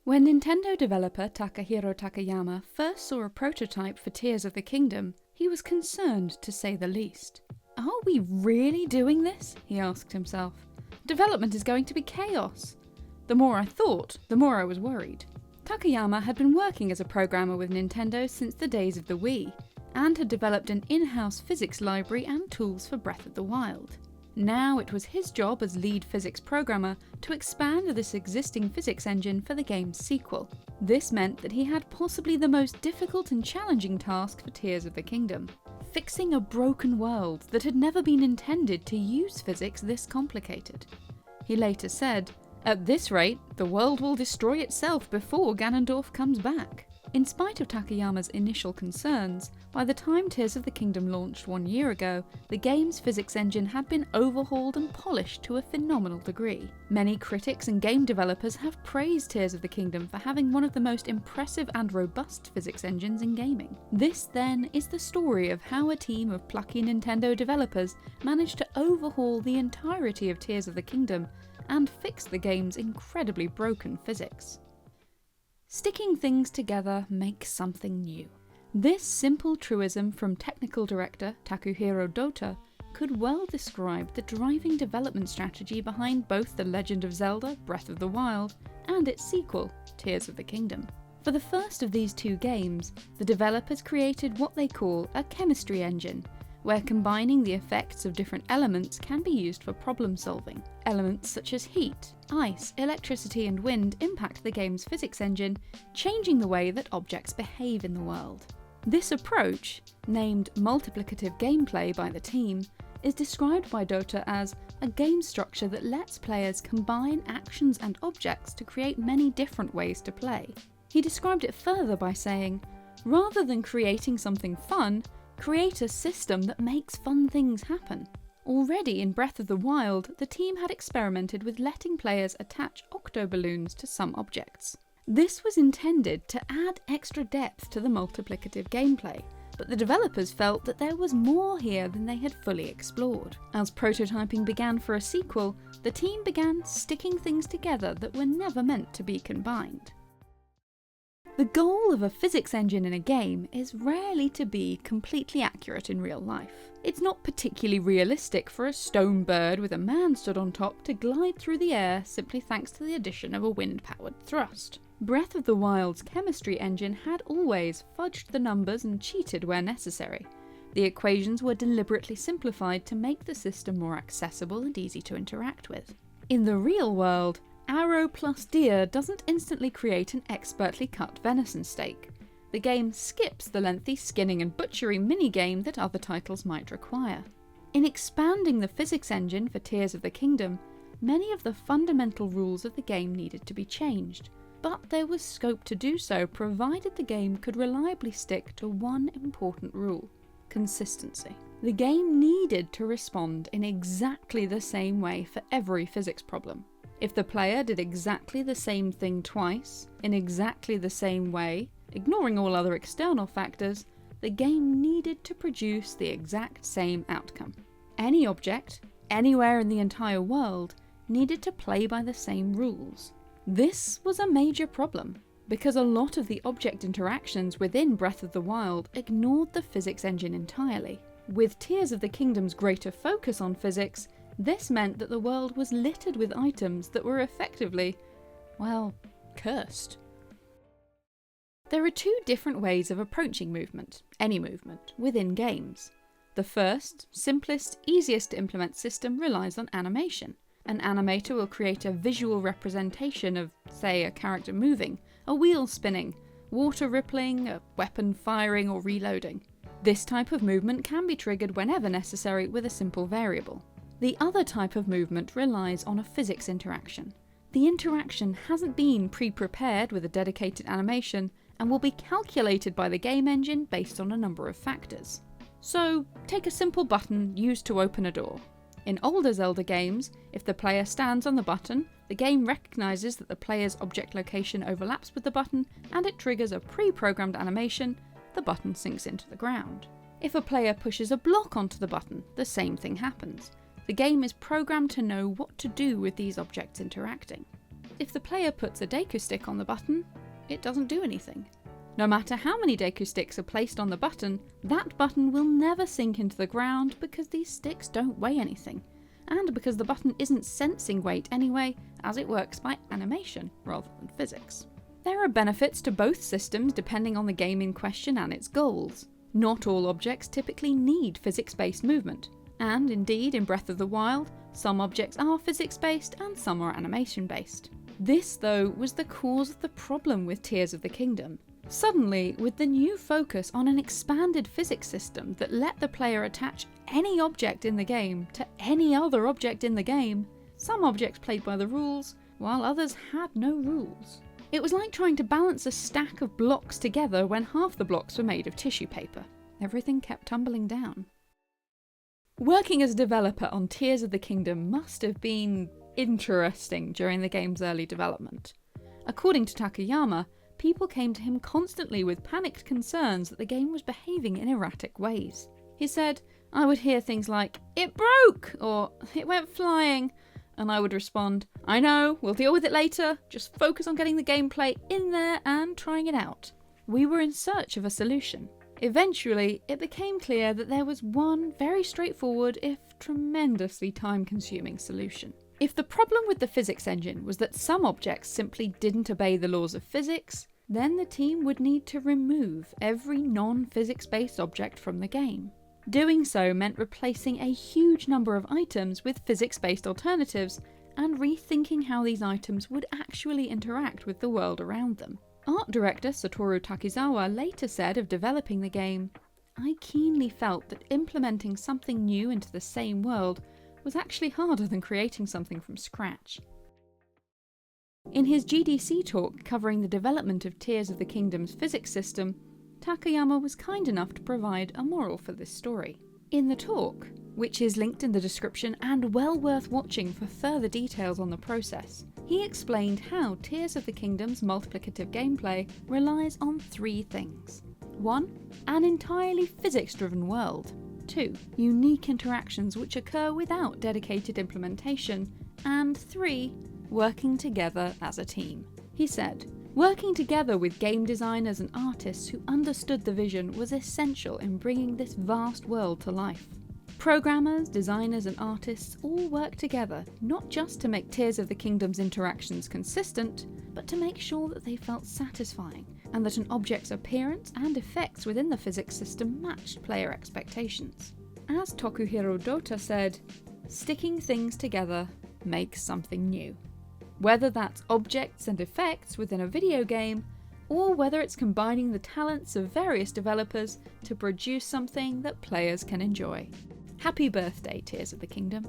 When Nintendo developer Takahiro Takayama first saw a prototype for Tears of the Kingdom, he was concerned to say the least. "Are we really doing this?" he asked himself. "Development is going to be chaos." The more I thought, the more I was worried. Takayama had been working as a programmer with Nintendo since the days of the Wii, and had developed an in-house physics library and tools for Breath of the Wild. Now it was his job as lead physics programmer to expand this existing physics engine for the game's sequel. This meant that he had possibly the most difficult and challenging task for Tears of the Kingdom: fixing a broken world that had never been intended to use physics this complicated. He later said, "At this rate, the world will destroy itself before Ganondorf comes back." In spite of Takayama's initial concerns, by the time Tears of the Kingdom launched 1 year ago, the game's physics engine had been overhauled and polished to a phenomenal degree. Many critics and game developers have praised Tears of the Kingdom for having one of the most impressive and robust physics engines in gaming. This, then, is the story of how a team of plucky Nintendo developers managed to overhaul the entirety of Tears of the Kingdom and fix the game's incredibly broken physics. Sticking things together makes something new. This simple truism from technical director Takuhiro Dota could well describe the driving development strategy behind both The Legend of Zelda: Breath of the Wild and its sequel, Tears of the Kingdom. For the first of these two games, the developers created what they call a chemistry engine, where combining the effects of different elements can be used for problem solving. Elements such as heat, ice, electricity and wind impact the game's physics engine, changing the way that objects behave in the world. This approach, named multiplicative gameplay by the team, is described by Dota as a game structure that lets players combine actions and objects to create many different ways to play. He described it further by saying, "Rather than creating something fun, create a system that makes fun things happen." Already in Breath of the Wild, the team had experimented with letting players attach octo-balloons to some objects. This was intended to add extra depth to the multiplicative gameplay, but the developers felt that there was more here than they had fully explored. As prototyping began for a sequel, the team began sticking things together that were never meant to be combined. The goal of a physics engine in a game is rarely to be completely accurate in real life. It's not particularly realistic for a stone bird with a man stood on top to glide through the air simply thanks to the addition of a wind-powered thrust. Breath of the Wild's chemistry engine had always fudged the numbers and cheated where necessary. The equations were deliberately simplified to make the system more accessible and easy to interact with. In the real world, arrow plus deer doesn't instantly create an expertly cut venison steak. The game skips the lengthy skinning and butchery minigame that other titles might require. In expanding the physics engine for Tears of the Kingdom, many of the fundamental rules of the game needed to be changed, but there was scope to do so provided the game could reliably stick to one important rule: consistency. The game needed to respond in exactly the same way for every physics problem. If the player did exactly the same thing twice, in exactly the same way, ignoring all other external factors, the game needed to produce the exact same outcome. Any object, anywhere in the entire world, needed to play by the same rules. This was a major problem, because a lot of the object interactions within Breath of the Wild ignored the physics engine entirely. With Tears of the Kingdom's greater focus on physics, this meant that the world was littered with items that were effectively, well, cursed. There are two different ways of approaching movement, any movement, within games. The first, simplest, easiest to implement system relies on animation. An animator will create a visual representation of, say, a character moving, a wheel spinning, water rippling, a weapon firing or reloading. This type of movement can be triggered whenever necessary with a simple variable. The other type of movement relies on a physics interaction. The interaction hasn't been pre-prepared with a dedicated animation and will be calculated by the game engine based on a number of factors. So, take a simple button used to open a door. In older Zelda games, if the player stands on the button, the game recognises that the player's object location overlaps with the button and it triggers a pre-programmed animation. The button sinks into the ground. If a player pushes a block onto the button, the same thing happens. The game is programmed to know what to do with these objects interacting. if the player puts a Deku stick on the button, it doesn't do anything. No matter how many Deku sticks are placed on the button, that button will never sink into the ground because these sticks don't weigh anything, and because the button isn't sensing weight anyway, as it works by animation rather than physics. There are benefits to both systems depending on the game in question and its goals. Not all objects typically need physics-based movement, and indeed in Breath of the Wild, some objects are physics-based and some are animation-based. This, though, was the cause of the problem with Tears of the Kingdom. Suddenly, with the new focus on an expanded physics system that let the player attach any object in the game to any other object in the game, some objects played by the rules, while others had no rules. It was like trying to balance a stack of blocks together when half the blocks were made of tissue paper. Everything kept tumbling down. Working as a developer on Tears of the Kingdom must have been interesting during the game's early development. According to Takayama, people came to him constantly with panicked concerns that the game was behaving in erratic ways. He said, "I would hear things like, 'It broke!' or 'It went flying!' and I would respond, 'I know, we'll deal with it later, just focus on getting the gameplay in there and trying it out.' We were in search of a solution. Eventually, it became clear that there was one very straightforward, if tremendously time-consuming solution. If the problem with the physics engine was that some objects simply didn't obey the laws of physics, then the team would need to remove every non-physics-based object from the game. Doing so meant replacing a huge number of items with physics-based alternatives and rethinking how these items would actually interact with the world around them. Art director Satoru Takizawa later said of developing the game, "I keenly felt that implementing something new into the same world was actually harder than creating something from scratch." In his GDC talk covering the development of Tears of the Kingdom's physics system, Takayama was kind enough to provide a moral for this story. In the talk, which is linked in the description and well worth watching for further details on the process, he explained how Tears of the Kingdom's multiplicative gameplay relies on 3 things. 1. An entirely physics-driven world. 2. Unique interactions which occur without dedicated implementation. And 3. Working together as a team. He said, "Working together with game designers and artists who understood the vision was essential in bringing this vast world to life. Programmers, designers and artists all work together, not just to make Tears of the Kingdom's interactions consistent, but to make sure that they felt satisfying, and that an object's appearance and effects within the physics system matched player expectations." As Tokuhiro Dota said, "Sticking things together makes something new." Whether that's objects and effects within a video game, or whether it's combining the talents of various developers to produce something that players can enjoy. Happy birthday, Tears of the Kingdom.